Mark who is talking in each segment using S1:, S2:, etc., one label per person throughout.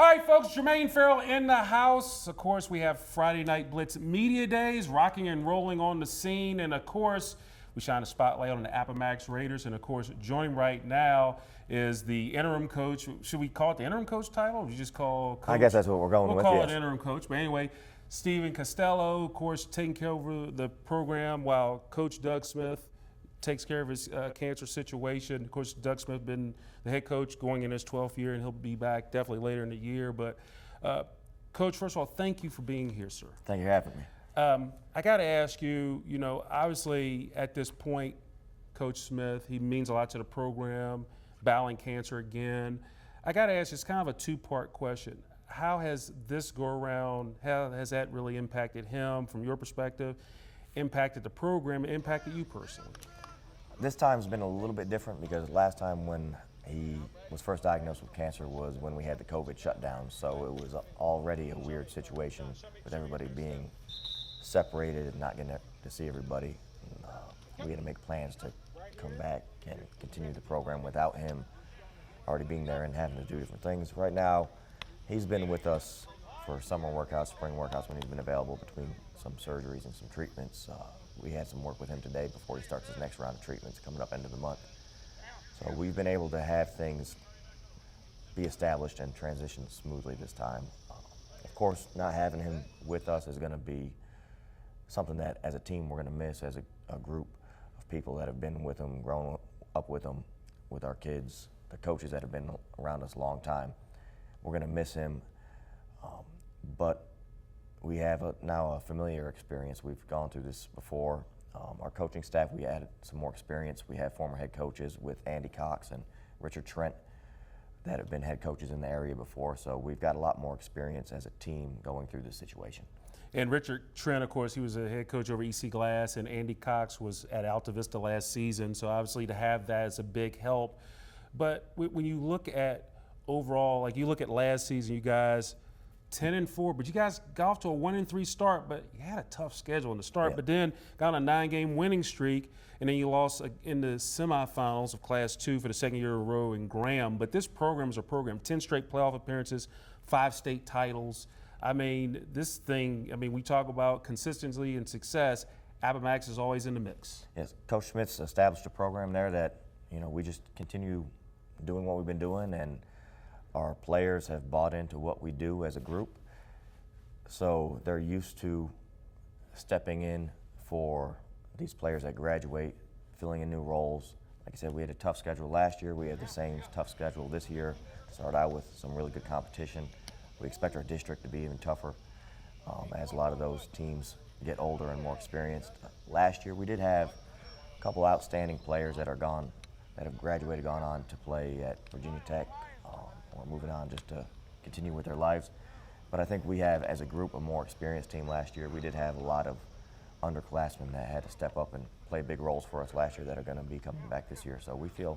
S1: All right, folks, Jermaine Farrell in the house. Of course, we have Friday Night Blitz Media Days, rocking and rolling on the scene. And of course, we shine a spotlight on the Appomattox Raiders. And of course, joining right now is the interim coach. Should we call it the interim coach title, or you just call coach?
S2: I guess that's what we're going with.
S1: We'll call
S2: yes.
S1: it interim coach. But anyway, Stephen Costello, of course, taking care of the program while Coach Doug Smith takes care of his cancer situation. Of course, Doug Smith been the head coach going in his 12th year, and he'll be back definitely later in the year. But, Coach, first of all, thank you for being here, sir.
S2: Thank you for having me.
S1: I got to ask you, obviously at this point, Coach Smith, he means a lot to the program, battling cancer again. I got to ask you, it's kind of a two-part question. How has this go-around, how has that really impacted him from your perspective, impacted the program, and impacted you personally?
S2: This time's been a little bit different because last time when he was first diagnosed with cancer was when we had the COVID shutdown. So it was already a weird situation with everybody being separated and not getting to see everybody. We had to make plans to come back and continue the program without him already being there and having to do different things. Right now, he's been with us for summer workouts, spring workouts when he's been available between some surgeries and some treatments. We had some work with him today before he starts his next round of treatments coming up end of the month. So we've been able to have things be established and transition smoothly this time. Of course, not having him with us is going to be something that as a team we're going to miss as a group of people that have been with him, grown up with him, with our kids, the coaches that have been around us a long time. We're going to miss him, but we have now a familiar experience. We've gone through this before. Our coaching staff, we added some more experience. We have former head coaches with Andy Cox and Richard Trent that have been head coaches in the area before, so we've got a lot more experience as a team going through this situation.
S1: And Richard Trent, of course, he was a head coach over EC Glass, and Andy Cox was at Alta Vista last season, so obviously to have that is a big help. But when you look at overall, like you look at last season, you guys 10-4, but you guys got off to a 1-3 start, but you had a tough schedule in the start, but then got on a 9-game winning streak, and then you lost in the semifinals of Class 2 for the second year in a row in Graham. But this program is a program, 10 straight playoff appearances, 5 state titles. I mean, this thing, we talk about consistency and success. Appomattox is always in the mix.
S2: Yes, Coach Schmidt's established a program there that, we just continue doing what we've been doing, and our players have bought into what we do as a group, so they're used to stepping in for these players that graduate, filling in new roles. Like I said, we had a tough schedule last year. We had the same tough schedule this year. Started out with some really good competition. We expect our district to be even tougher as a lot of those teams get older and more experienced. Last year we did have a couple outstanding players that have graduated, gone on to play at Virginia Tech, or moving on just to continue with their lives. But I think we have, as a group, a more experienced team last year. We did have a lot of underclassmen that had to step up and play big roles for us last year that are going to be coming back this year. So we feel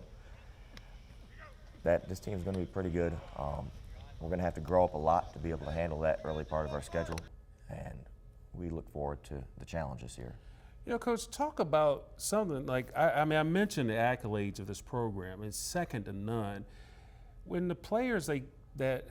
S2: that this team is going to be pretty good. We're going to have to grow up a lot to be able to handle that early part of our schedule, and we look forward to the challenge this year.
S1: Coach, talk about something like, I mentioned the accolades of this program. It's second to none. When the players this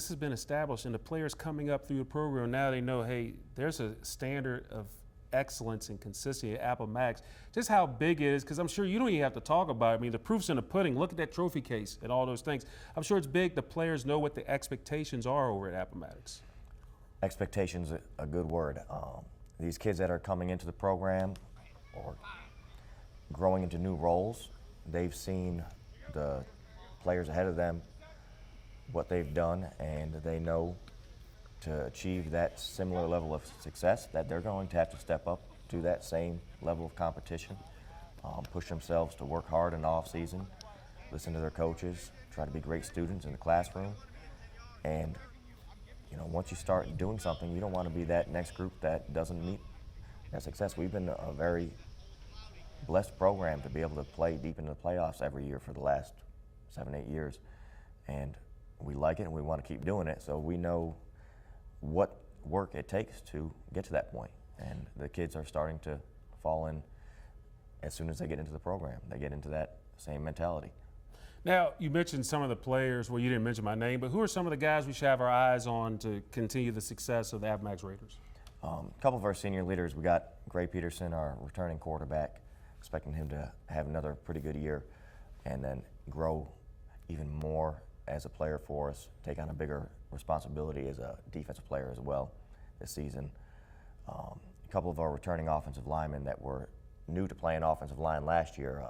S1: has been established, and the players coming up through the program, now they know, hey, there's a standard of excellence and consistency at Appomattox. Just how big it is, because I'm sure you don't even have to talk about it. The proof's in the pudding. Look at that trophy case and all those things. I'm sure it's big. The players know what the expectations are over at Appomattox.
S2: Expectations, a good word. These kids that are coming into the program or growing into new roles, they've seen the players ahead of them, what they've done, and they know to achieve that similar level of success that they're going to have to step up to that same level of competition, push themselves to work hard in the off season, listen to their coaches, try to be great students in the classroom. And once you start doing something, you don't want to be that next group that doesn't meet that success. We've been a very blessed program to be able to play deep into the playoffs every year for the last 7-8 years, and we like it and we want to keep doing it, so we know what work it takes to get to that point, and the kids are starting to fall in as soon as they get into the program. They get into that same mentality.
S1: Now, you mentioned some of the players. Well, you didn't mention my name, but who are some of the guys we should have our eyes on to continue the success of the Appomattox Raiders?
S2: A couple of our senior leaders, we got Peterson, our returning quarterback, expecting him to have another pretty good year and then grow even more as a player for us, take on a bigger responsibility as a defensive player as well this season. A couple of our returning offensive linemen that were new to playing offensive line last year,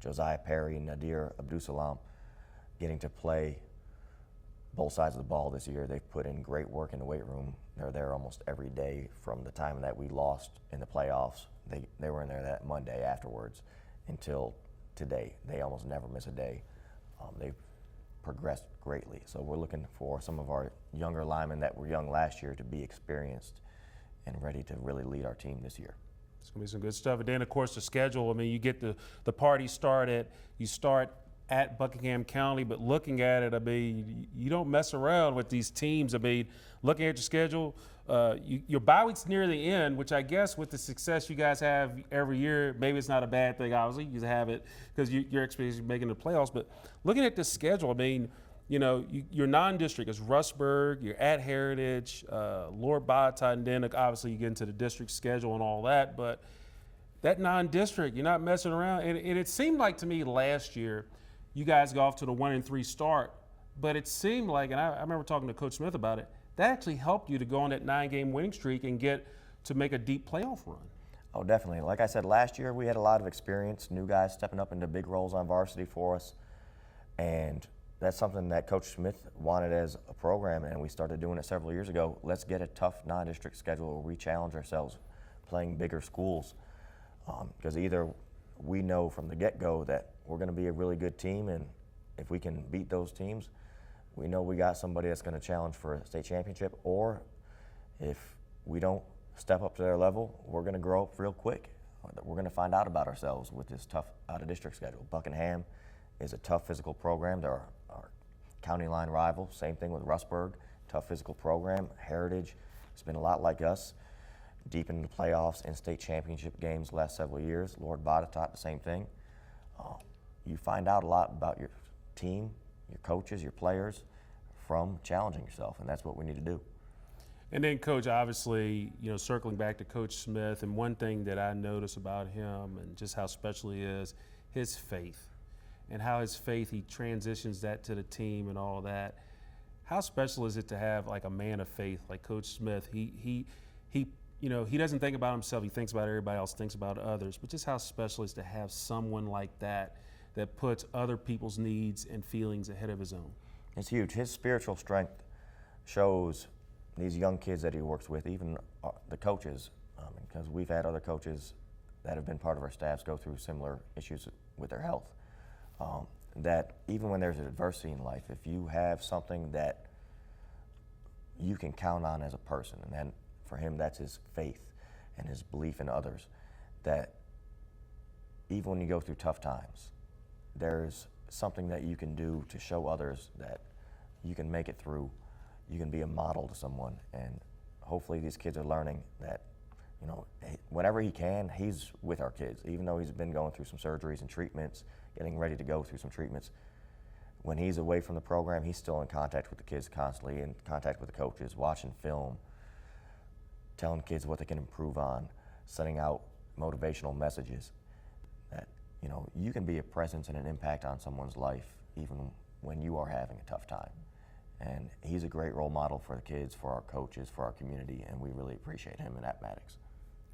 S2: Josiah Perry and Nadir Abdusalam, getting to play both sides of the ball this year. They've put in great work in the weight room. They're there almost every day from the time that we lost in the playoffs. They were in there that Monday afterwards until today. They almost never miss a day. They've progressed greatly. So we're looking for some of our younger linemen that were young last year to be experienced and ready to really lead our team this year.
S1: It's going to be some good stuff. And then, of course, the schedule. I mean, you get the party started. You start at Buckingham County, but looking at it, I mean, you don't mess around with these teams. I mean, looking at your schedule, your bye week's near the end, which I guess with the success you guys have every year, maybe it's not a bad thing. Obviously, you have it because your expectation is making the playoffs. But looking at the schedule, I mean, you know, your non-district is Rustburg, you're at Heritage, Lord Botetourt, and then obviously you get into the district schedule and all that. But that non-district, you're not messing around. And it seemed like to me last year, you guys got off to the 1-3 start, but it seemed like, and I remember talking to Coach Smith about it, that actually helped you to go on that 9-game winning streak and get to make a deep playoff run.
S2: Oh, definitely. Like I said, last year we had a lot of experience, new guys stepping up into big roles on varsity for us, and that's something that Coach Smith wanted as a program, and we started doing it several years ago. Let's get a tough non-district schedule where we challenge ourselves playing bigger schools, because either we know from the get-go that we're going to be a really good team, and if we can beat those teams, we know we got somebody that's going to challenge for a state championship, or if we don't step up to their level, we're going to grow up real quick. We're going to find out about ourselves with this tough out-of-district schedule. Buckingham is a tough physical program. They're our county line rival. Same thing with Rustburg, tough physical program. Heritage has been a lot like us, deep in the playoffs and state championship games the last several years. Lord Botetourt, the same thing. You find out a lot about your team, your coaches, your players from challenging yourself, and that's what we need to do.
S1: And then, Coach, obviously, you know, circling back to Coach Smith, and one thing that I notice about him and just how special he is, his faith, and how his faith, he transitions that to the team and all that. How special is it to have like a man of faith like Coach Smith? He you know, he doesn't think about himself. He thinks about everybody else, thinks about others. But just how special it is to have someone like that that puts other people's needs and feelings ahead of his own.
S2: It's huge. His spiritual strength shows these young kids that he works with, even the coaches, because we've had other coaches that have been part of our staffs go through similar issues with their health. That even when there's adversity in life, if you have something that you can count on as a person, and then for him that's his faith and his belief in others, that even when you go through tough times, there's something that you can do to show others that you can make it through. You can be a model to someone, and hopefully these kids are learning that, you know, whenever he can, he's with our kids. Even though he's been going through some surgeries and treatments, getting ready to go through some treatments, when he's away from the program, he's still in contact with the kids constantly, in contact with the coaches, watching film, telling kids what they can improve on, sending out motivational messages. That, you know, you can be a presence and an impact on someone's life even when you are having a tough time. And he's a great role model for the kids, for our coaches, for our community, and we really appreciate him in Appomattox.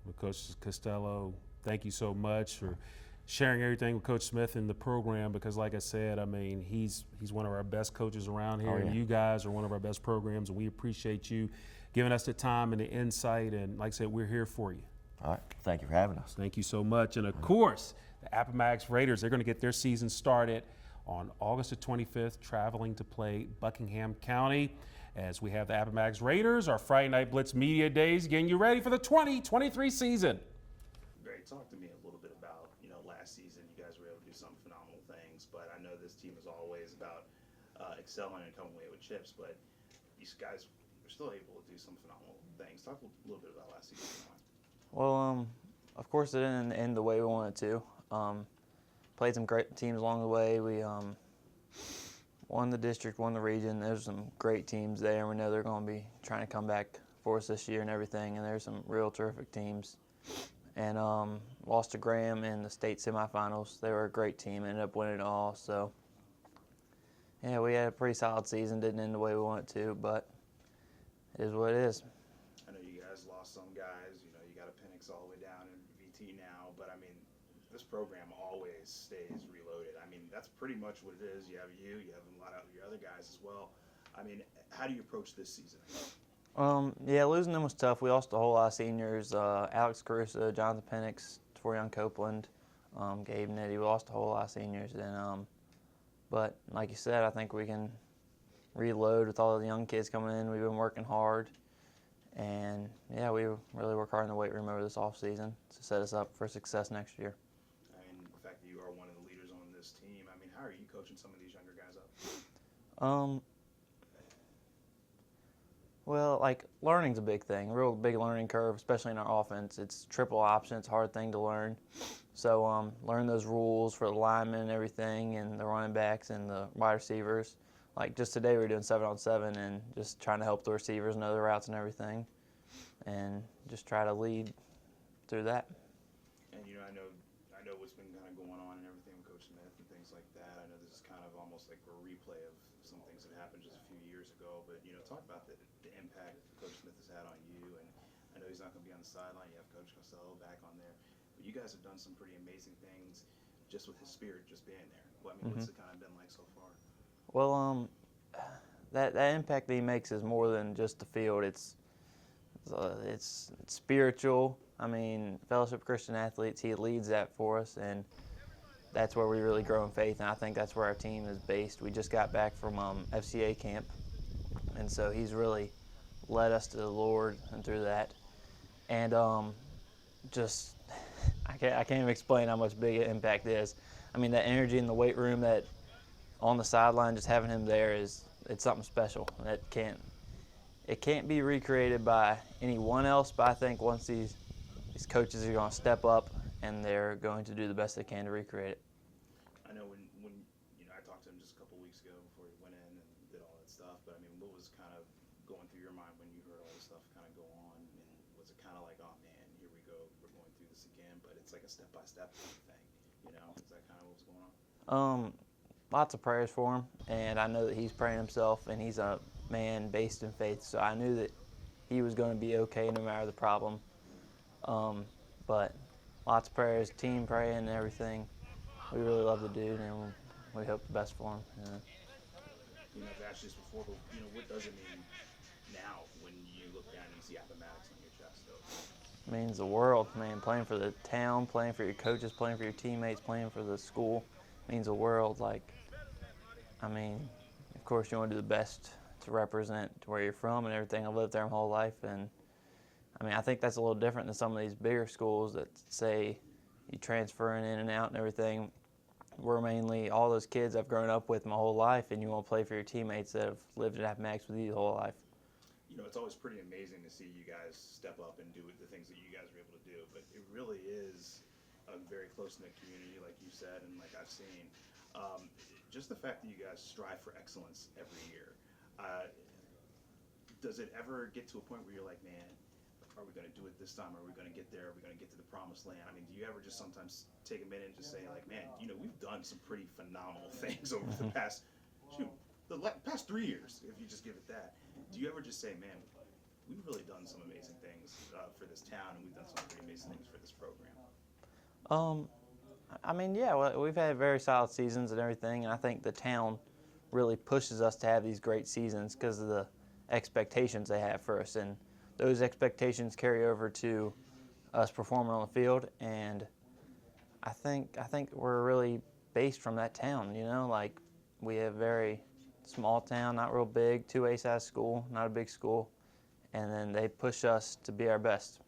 S1: Well, Coach Costello, thank you so much for sharing everything with Coach Smith in the program, because like I said, I mean, he's one of our best coaches around here, and you guys are one of our best programs, and we appreciate you giving us the time and the insight, and like I said, we're here for you.
S2: All right, thank you for having us.
S1: Thank you so much. And of course, the Appomattox Raiders, they're going to get their season started on August the 25th, traveling to play Buckingham County, as we have the Appomattox Raiders, our Friday Night Blitz Media Days, getting you ready for the 2023 season.
S3: Great. Talk to me a little bit about, you know, last season you guys were able to do some phenomenal things, but I know this team is always about excelling and coming away with chips, but these guys were still able to do some phenomenal things. Talk a little bit about last season.
S4: Well, of course it didn't end the way we wanted to. Played some great teams along the way. We won the district, won the region. There's some great teams there, and we know they're going to be trying to come back for us this year and everything, and there's some real terrific teams. And lost to Graham in the state semifinals. They were a great team, ended up winning it all. So, yeah, we had a pretty solid season. Didn't end the way we wanted to, but it is what it is.
S3: I know you guys lost some guys. You know, you got a Penix all the way down in VT now, but I mean, this program always stays reloaded. I mean, that's pretty much what it is. You have a lot of your other guys as well. I mean, how do you approach this season?
S4: Yeah, losing them was tough. We lost a whole lot of seniors. Alex Caruso, Jonathan Penix, Torian Copeland, Gabe Nitty. We lost a whole lot of seniors. And but like you said, I think we can reload with all the young kids coming in. We've been working hard. And, yeah, we really work hard in the weight room over this offseason to set us up for success next year.
S3: I mean, the fact that you are one of the leaders on this team, I mean, how are you coaching some of these younger guys up?
S4: Well, like, learning's a big thing, a real big learning curve, especially in our offense. It's triple option. It's a hard thing to learn. So learn those rules for the linemen and everything and the running backs and the wide receivers. Like, just today we were doing 7-on-7 and just trying to help the receivers know the routes and everything and just try to lead through that.
S3: And, you know, I know what's been kind of going on and everything with Coach Smith and things like that. I know this is kind of almost like a replay of some things that happened just a few years ago. But, you know, talk about the impact that Coach Smith has had on you. And I know he's not going to be on the sideline. You have Coach Costello back on there. But you guys have done some pretty amazing things just with his spirit just being there. Well, I mean, what's it kind of been like so far?
S4: Well, that impact that he makes is more than just the field. It's spiritual. I mean, Fellowship of Christian Athletes, he leads that for us, and that's where we really grow in faith, and I think that's where our team is based. We just got back from FCA camp, and so he's really led us to the Lord and through that. And just, I can't even explain how much big an impact it is. I mean, that energy in the weight room, that on the sideline, just having him there it's something special. It can't be recreated by anyone else, but I think once these coaches are going to step up and they're going to do the best they can to recreate it.
S3: I know when you know, I talked to him just a couple weeks ago before he went in and did all that stuff, but I mean, what was kind of going through your mind when you heard all this stuff kind of go on? And was it kind of like, oh man, here we go, we're going through this again, but it's like a step-by-step thing, you know? Is that kind of what was going on?
S4: Lots of prayers for him, and I know that he's praying himself, and he's a man based in faith, so I knew that he was going to be okay no matter the problem. But lots of prayers, team praying and everything. We really love the dude, and we hope the best for him. Yeah.
S3: You know, I've asked you this before, but you know, what does it mean now when you look down and you see Appomattox on your chest, though?
S4: It means the world, man. Playing for the town, playing for your coaches, playing for your teammates, playing for the school means the world. Like, I mean, of course you want to do the best to represent where you're from and everything. I've lived there my whole life, and I mean, I think that's a little different than some of these bigger schools that say you transferring in and out and everything. We're mainly all those kids I've grown up with my whole life, and you want to play for your teammates that have lived at Appomattox with you the whole life.
S3: You know, it's always pretty amazing to see you guys step up and do the things that you guys are able to do, but it really is a very close-knit community, like you said, and like I've seen. Just the fact that you guys strive for excellence every year, does it ever get to a point where you're like, man, are we going to do it this time? Are we going to get there? Are we going to get to the promised land? I mean, do you ever just sometimes take a minute and just say, like, man, you know, we've done some pretty phenomenal things over the past 3 years, if you just give it that. Do you ever just say, man, we've really done some amazing things for this town, and we've done some pretty amazing things for this program?
S4: I mean, yeah, well, we've had very solid seasons and everything, and I think the town really pushes us to have these great seasons because of the expectations they have for us, and those expectations carry over to us performing on the field, and I think we're really based from that town, you know, like we have very small town, not real big, 2A size school, not a big school, and then they push us to be our best.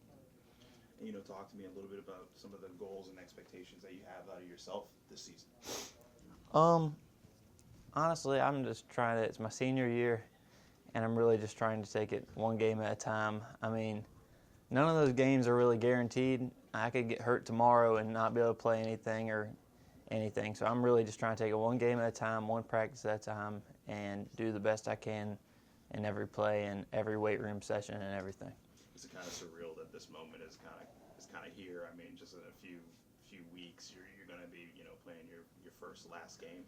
S3: And, you know, talk to me a little bit about some of the goals and expectations that you have out of yourself this season.
S4: Honestly, I'm just trying to, it's my senior year, and I'm really just trying to take it one game at a time. I mean, none of those games are really guaranteed. I could get hurt tomorrow and not be able to play anything. So I'm really just trying to take it one game at a time, one practice at a time, and do the best I can in every play and every weight room session and everything.
S3: It's kind of surreal that this moment is kind of here. I mean, just in a few weeks, you're going to be playing your last game,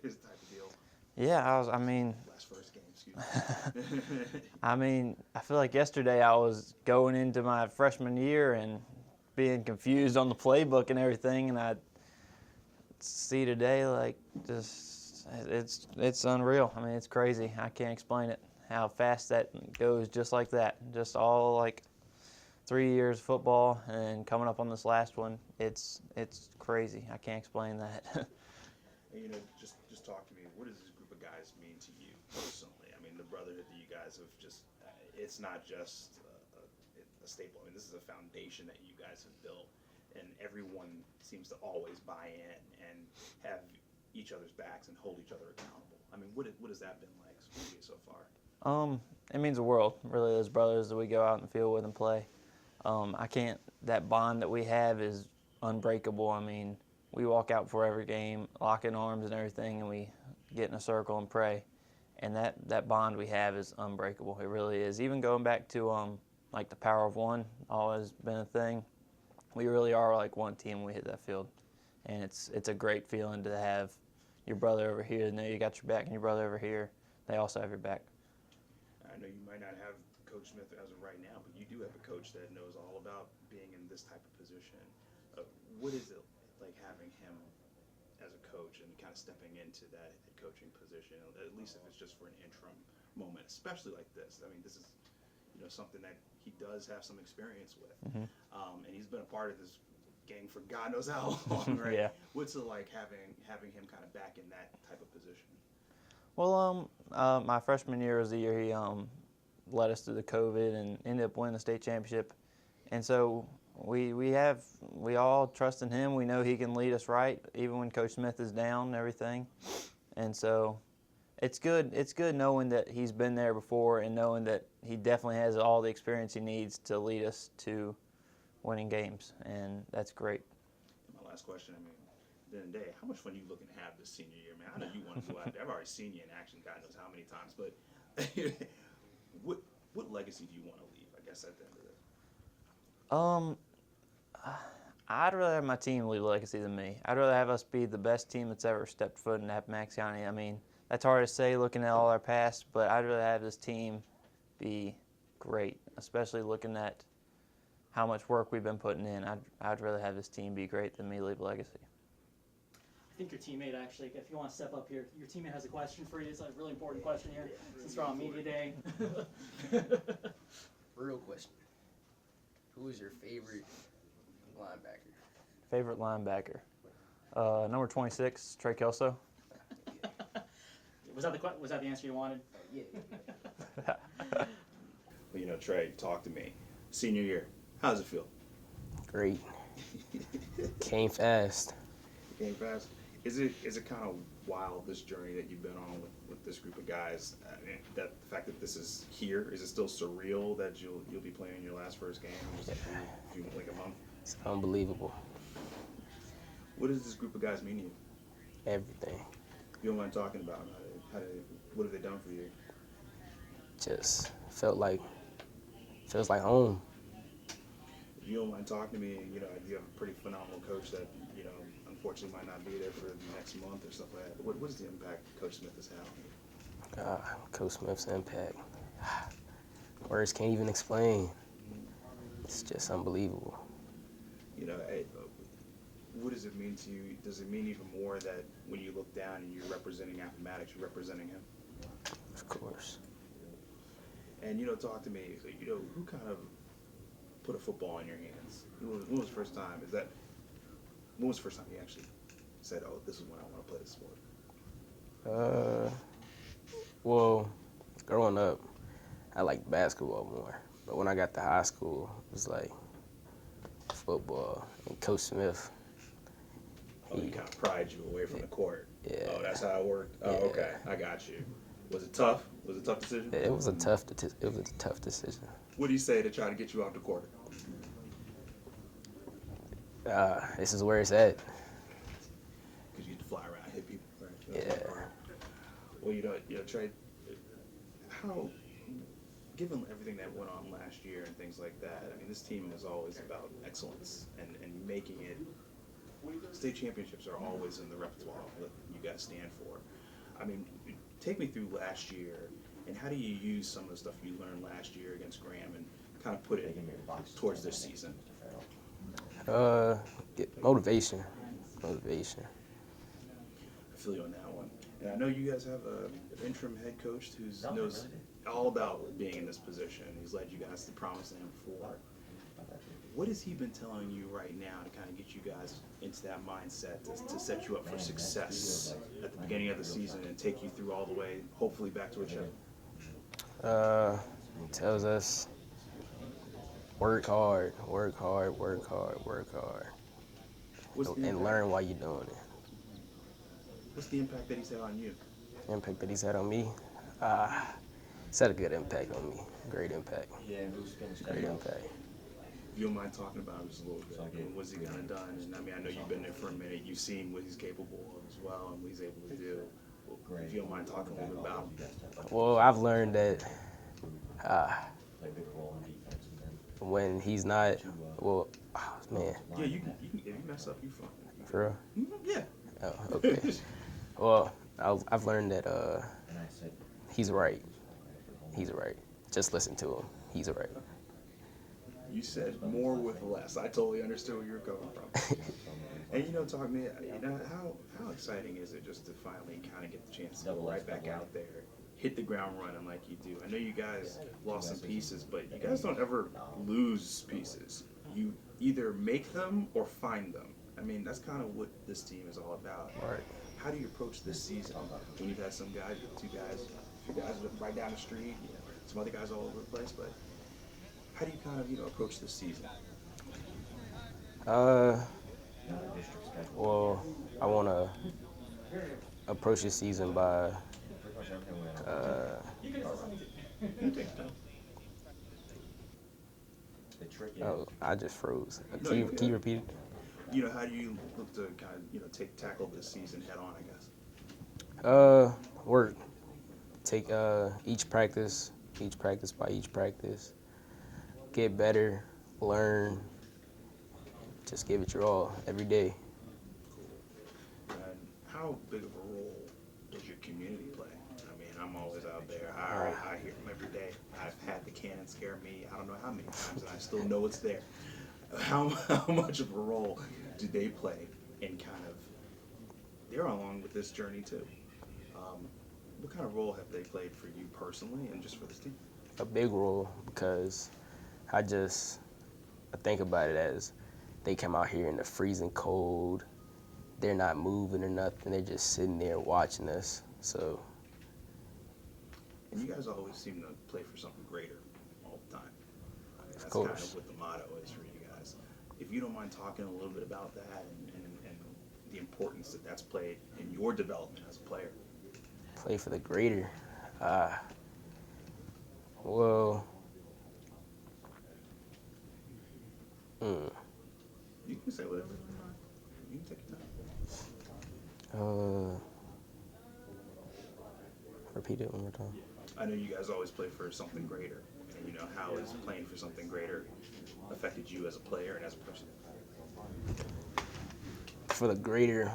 S3: this type of deal.
S4: Yeah,
S3: First game, excuse me.
S4: I feel like yesterday I was going into my freshman year and being confused on the playbook and everything, and I see today like just it's unreal. I mean, it's crazy. I can't explain it. How fast that goes, just like that. Just all like 3 years of football, and coming up on this last one, it's crazy. I can't explain that.
S3: And, just talk to me. What does this group of guys mean to you personally? I mean, the brotherhood that you guys have it's not just a staple. I mean, this is a foundation that you guys have built, and everyone seems to always buy in and have each other's backs and hold each other accountable. I mean, what has that been like for you so far?
S4: It means the world, really, those brothers that we go out in the field with and play. That bond that we have is unbreakable. I mean, we walk out before every game, lock in arms and everything, and we get in a circle and pray. And that bond we have is unbreakable. It really is. Even going back to like the power of one, always been a thing. We really are like one team when we hit that field. And it's a great feeling to have your brother over here, know you got your back, and your brother over here, they also have your back.
S3: I know you might not have Coach Smith as of right now, but you do have a coach that knows all about being in this type of position. What is it like having him as a coach and kind of stepping into that coaching position, at least if it's just for an interim moment, especially like this? I mean, this is something that he does have some experience with, and he's been a part of this gang for God knows how long, right?
S4: Yeah.
S3: What's it like having him kind of back in that type of position?
S4: Well, my freshman year was the year he led us through the COVID and ended up winning the state championship. And so we all trust in him. We know he can lead us right, even when Coach Smith is down and everything. And so it's good knowing that he's been there before and knowing that he definitely has all the experience he needs to lead us to winning games, and that's great.
S3: My last question, I mean, at the end of the day, how much fun are you looking to have this senior year, man? I know you want to go out there. I've already seen you in action, God knows how many times, but what legacy do you want to leave, I guess, at the end of this?
S4: I'd rather have my team leave a legacy than me. I'd rather have us be the best team that's ever stepped foot in Appomattox County. I mean, that's hard to say looking at all our past, but I'd rather have this team be great, especially looking at how much work we've been putting in. I'd rather have this team be great than me leave a legacy.
S5: I think your teammate actually, if you want to step up here, your teammate has a question for you. It's a really important question here since we're on media day.
S6: Real question. Who is your favorite linebacker?
S4: Favorite linebacker? Number 26, Tre Kelso.
S5: Was that the answer you wanted?
S6: Yeah.
S3: Well, Tre, talk to me. Senior year, how does it feel?
S6: Great. Came fast.
S3: It came fast. Is it kind of wild, this journey that you've been on with this group of guys? I mean, the fact that this is here, is it still surreal that you'll be playing your first game in just like a month?
S6: It's unbelievable.
S3: What does this group of guys mean to you?
S6: Everything.
S3: You don't mind talking about what have they done for you?
S6: Just feels like home.
S3: If you don't mind talking to me, you have a pretty phenomenal coach that, unfortunately might not be there for the next month or stuff like that. What is the impact Coach Smith has had on you?
S6: Coach Smith's impact. Words can't even explain. It's just unbelievable.
S3: What does it mean to you? Does it mean even more that when you look down and you're representing Appomattox, you're representing him?
S6: Of course.
S3: And, talk to me, who kind of put a football in your hands? When was the first time? When was the first time you actually said, oh, this is when I want to play this sport?
S6: Well, growing up, I liked basketball more. But when I got to high school, it was like football. And Coach Smith.
S3: He kind of pried you away from the court.
S6: Yeah.
S3: Oh, that's how it worked? Oh,
S6: Yeah.
S3: okay. I got you. Was it tough? Was it a tough decision?
S6: It was a tough decision.
S3: What do you say to try to get you off the court?
S6: This is where it's at.
S3: Because you get to fly around and hit people, right?
S6: Yeah.
S3: Well, Trey, how, given everything that went on last year and things like that, I mean, this team is always about excellence and making it. State championships are always in the repertoire that you guys stand for. I mean, take me through last year, and how do you use some of the stuff you learned last year against Graham and kind of put it towards this season?
S6: Get motivation. Motivation.
S3: I feel you on that one. And I know you guys have an interim head coach who knows all about being in this position. He's led you guys to the promised land before. What has he been telling you right now to kind of get you guys into that mindset to set you up for success at the beginning of the season and take you through all the way, hopefully, back to a chip?
S6: Tells us work hard, work hard, work hard, work hard, and learn while you're doing it.
S3: What's the impact that he's had on you?
S6: The impact that he's had on me, he's had a good impact on me. Great impact. Great impact.
S3: If you don't mind talking about him just a little bit, what's he kind of done? And I mean, I know you've been there for a minute. You've seen what he's capable of as well and what he's able to do. If you don't mind talking a little bit about him.
S6: Well, I've learned that when he's not, well, man.
S3: Yeah, you can if you mess up, you fine.
S6: For real?
S3: Yeah.
S6: Oh, okay. Well, I've learned that he's right. He's right. Just listen to him. He's right.
S3: You said more with less. I totally understood where you were coming from. And talk to me. How exciting is it just to finally kind of get the chance to go right back out there, hit the ground running like you do? I know you guys lost some pieces, but you guys don't ever lose pieces. You either make them or find them. I mean, that's kind of what this team is all about.
S6: Right.
S3: How do you approach this season when you've had some guys, a few guys right down the street, some other guys all over the place, but how do you kind of, approach this season?
S6: Well, I want to approach this season by oh, I just froze. Can you repeat it?
S3: How do you look to kind of, tackle this season head on, I guess?
S6: Work. Take each practice by each practice. Get better, learn, just give it your all every day.
S3: And how big of a role does your community play? I mean, I'm always out there. I hear them every day. I've had the cannon scare me I don't know how many times, and I still know it's there. How much of a role do they play in kind of, they're along with this journey too. What kind of role have they played for you personally and just for this team?
S6: A big role, because I think about it as they come out here in the freezing cold. They're not moving or nothing. They're just sitting there watching us. So.
S3: And you guys always seem to play for something greater all the time. I mean, that's
S6: of course.
S3: Kind of what the motto is for you guys. If you don't mind talking a little bit about that and the importance that that's played in your development as a player.
S6: Play for the greater. Well.
S3: You can say whatever. You can take your time.
S6: Repeat it one more time.
S3: I know you guys always play for something greater. And how has playing for something greater affected you as a player and as a person?
S6: For the greater,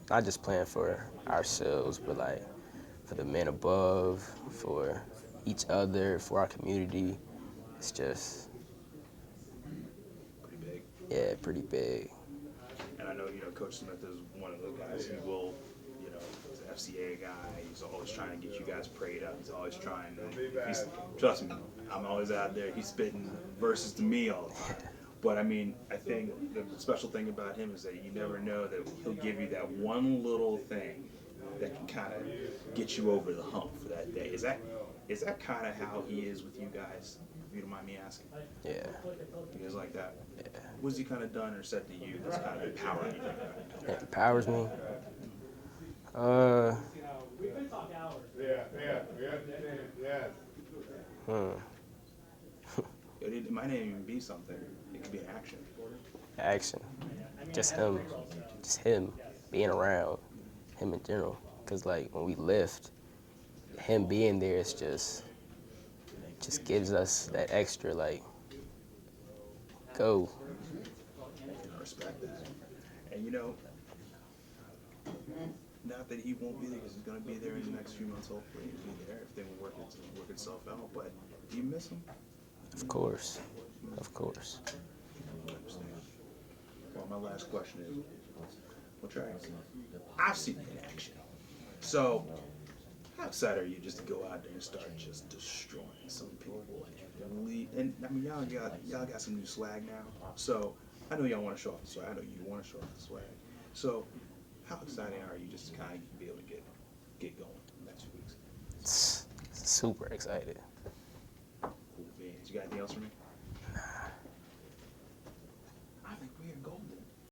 S6: not just playing for ourselves, but like for the men above, for each other, for our community. It's just
S3: Pretty big.
S6: Yeah, pretty big.
S3: And I know, Coach Smith is one of those guys who will, he's an FCA guy. He's always trying to get you guys prayed up. He's always trying to, trust me, I'm always out there. He's spitting verses to me all the time. But I mean, I think the special thing about him is that you never know that he'll give you that one little thing that can kind of get you over the hump for that day. Is that kind of how he is with you guys? If you don't mind me asking.
S6: Yeah.
S3: He is like that.
S6: Yeah.
S3: What's he kind of done or said to you that's kind of empowering you?
S6: It empowers me.
S3: It might not even be something. It could be an action.
S6: Action. Just him being around. him in general. Because, like, when we lift, him being there is just gives us that extra, like, go.
S3: I respect that. And you know, not that he won't be there because he's going to be there in the next few months. Hopefully, he'll be there if they will work itself out. But do you miss him?
S6: Of course. Of course.
S3: I understand. Well, my last question is, well, Travis, I've seen you in action. So, how excited are you just to go out there and start just destroying some people and lead? And I mean, y'all got some new swag now. So I know y'all want to show off the swag. I know you want to show off the swag. So, how excited are you just to kind of be able to get going in the next few weeks?
S6: Super excited.
S3: Cool beans. You got anything else for me?